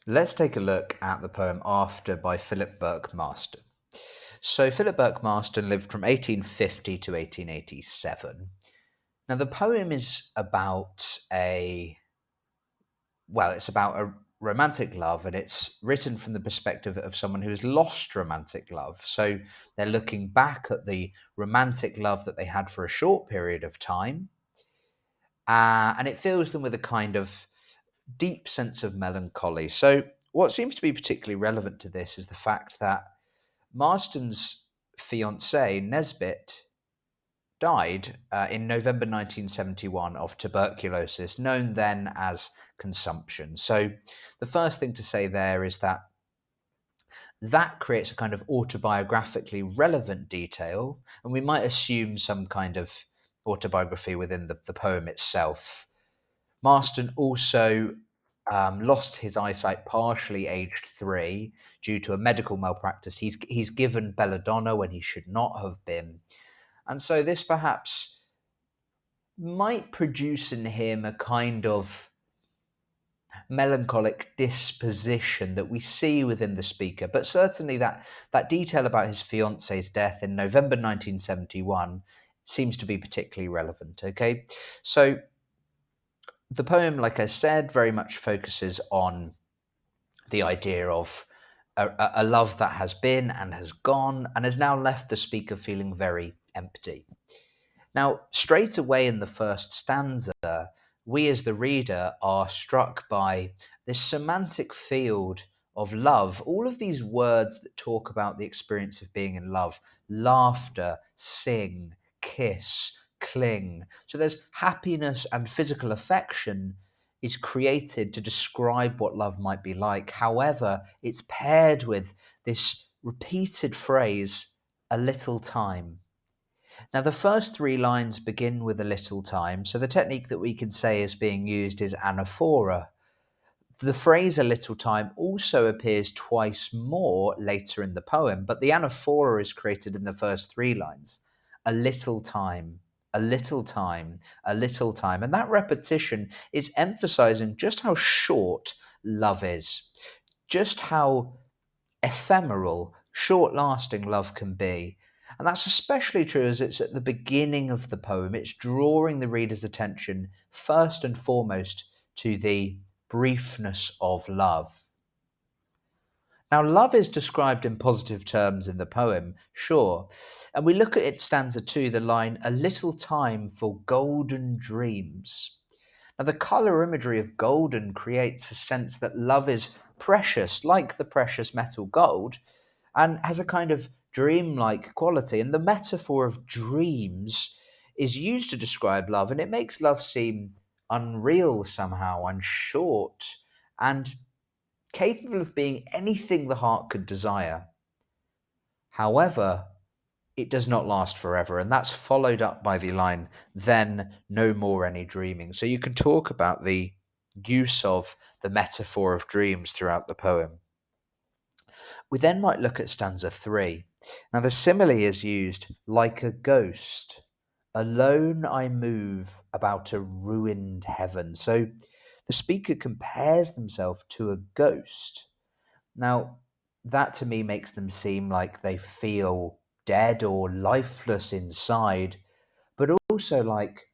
Let's take a look at the poem After by Philip Bourke Marston. So, Philip Bourke Marston lived from 1850 to 1887. Now, the poem is about it's about a romantic love, and it's written from the perspective of someone who has lost romantic love. So, they're looking back at the romantic love that they had for a short period of time, and it fills them with a kind of deep sense of melancholy. So, what seems to be particularly relevant to this is the fact that Marston's fiancée, Nesbit, died in November 1971 of tuberculosis, known then as consumption. So, the first thing to say there is that creates a kind of autobiographically relevant detail, and we might assume some kind of autobiography within the poem itself. Marston also lost his eyesight partially aged 3 due to a medical malpractice. He's given belladonna when he should not have been. And so this perhaps might produce in him a kind of melancholic disposition that we see within the speaker. But certainly that detail about his fiance's death in November 1971 seems to be particularly relevant. Okay, so the poem, like I said, very much focuses on the idea of a love that has been and has gone and has now left the speaker feeling very empty. Now, straight away in the first stanza, we as the reader are struck by this semantic field of love, all of these words that talk about the experience of being in love: laughter, sing, kiss, cling. So there's happiness and physical affection is created to describe what love might be like. However, it's paired with this repeated phrase, a little time. Now, the first 3 lines begin with a little time, so the technique that we can say is being used is anaphora. The phrase a little time also appears twice more later in the poem, but the anaphora is created in the first 3 lines. A little time, a little time, a little time. And that repetition is emphasizing just how short love is, just how ephemeral, short lasting love can be. And that's especially true as it's at the beginning of the poem. It's drawing the reader's attention first and foremost to the briefness of love. Now, love is described in positive terms in the poem, sure. And we look at it, stanza 2, the line, a little time for golden dreams. Now, the colour imagery of golden creates a sense that love is precious, like the precious metal gold, and has a kind of dreamlike quality. And the metaphor of dreams is used to describe love, and it makes love seem unreal somehow, and short, and capable of being anything the heart could desire. However, it does not last forever, and that's followed up by the line, then no more any dreaming. So you can talk about the use of the metaphor of dreams throughout the poem. We then might look at stanza 3. Now, the simile is used like a ghost. Alone I move about a ruined heaven. So the speaker compares themselves to a ghost. Now, that to me makes them seem like they feel dead or lifeless inside, but also like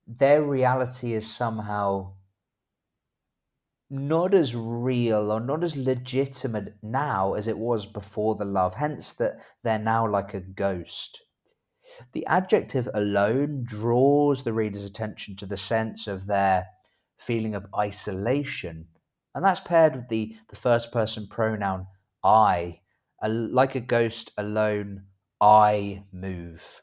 their reality is somehow not as real or not as legitimate now as it was before the love, hence that they're now like a ghost. The adjective alone draws the reader's attention to the sense of their feeling of isolation, and that's paired with the first person pronoun I. Like a ghost alone, I move.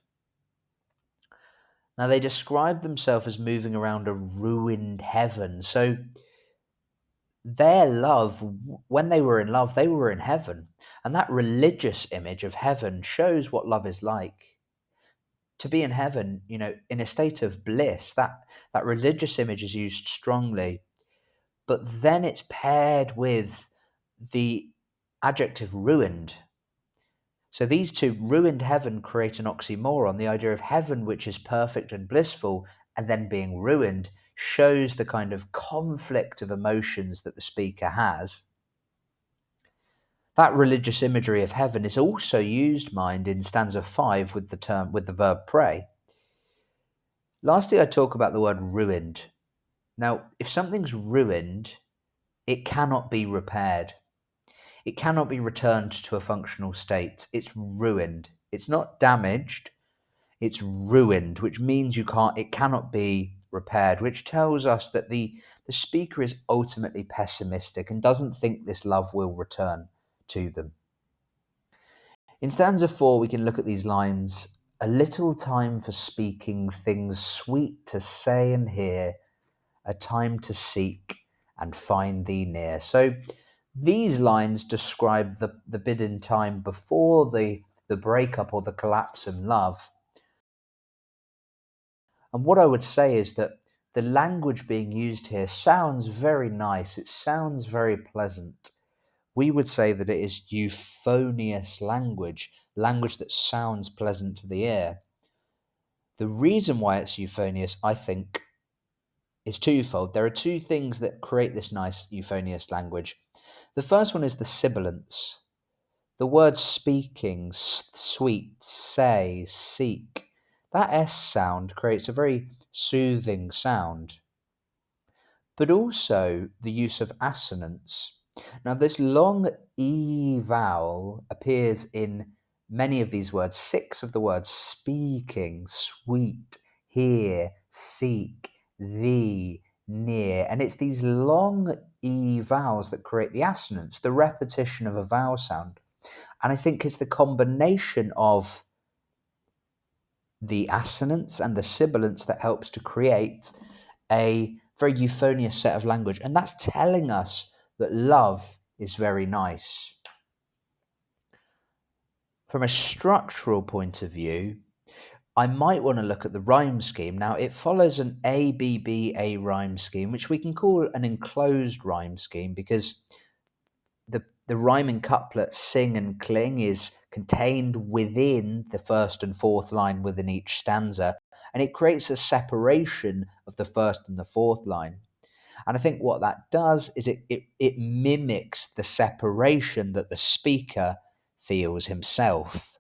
Now, they describe themselves as moving around a ruined heaven, so their love, when they were in love, they were in heaven. And that religious image of heaven shows what love is like. To be in heaven, in a state of bliss, that religious image is used strongly. But then it's paired with the adjective ruined. So these two, ruined heaven, create an oxymoron. The idea of heaven, which is perfect and blissful, and then being ruined, shows the kind of conflict of emotions that the speaker has. That religious imagery of heaven is also used, mind, in stanza 5 with the verb pray. Lastly, I talk about the word ruined. Now, if something's ruined, it cannot be repaired. It cannot be returned to a functional state. It's ruined. It's not damaged. It's ruined, which means it cannot be repaired, which tells us that the speaker is ultimately pessimistic and doesn't think this love will return to them. In stanza 4, we can look at these lines. A little time for speaking things sweet to say and hear, a time to seek and find thee near. So these lines describe the bit in time before the breakup or the collapse of love. And what I would say is that the language being used here sounds very nice. It sounds very pleasant. We would say that it is euphonious language that sounds pleasant to the ear. The reason why it's euphonious, I think, is twofold. There are two things that create this nice euphonious language. The first one is the sibilants. The words speaking, sweet, say, seek, that S sound creates a very soothing sound. But also the use of assonance. Now, this long E vowel appears in many of these words, 6 of the words speaking, sweet, hear, seek, thee, near. And it's these long E vowels that create the assonance, the repetition of a vowel sound. And I think it's the combination of the assonance and the sibilants that helps to create a very euphonious set of language. And that's telling us that love is very nice. From a structural point of view, I might want to look at the rhyme scheme. Now, it follows an ABBA rhyme scheme, which we can call an enclosed rhyme scheme because the rhyming couplet sing and cling is contained within the first and fourth line within each stanza, and it creates a separation of the first and the fourth line. And I think what that does is it mimics the separation that the speaker feels himself.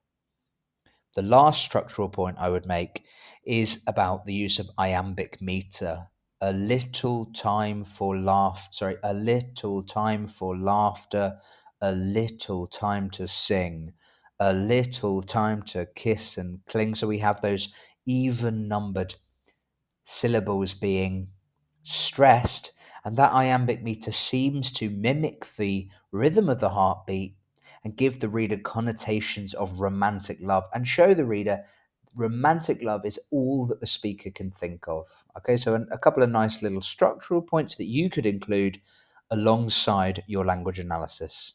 The last structural point I would make is about the use of iambic meter. A little time for a little time for laughter, a little time to sing, a little time to kiss and cling. So we have those even numbered syllables being stressed, and that iambic meter seems to mimic the rhythm of the heartbeat and give the reader connotations of romantic love and show the reader romantic love is all that the speaker can think of. Okay, so a couple of nice little structural points that you could include alongside your language analysis.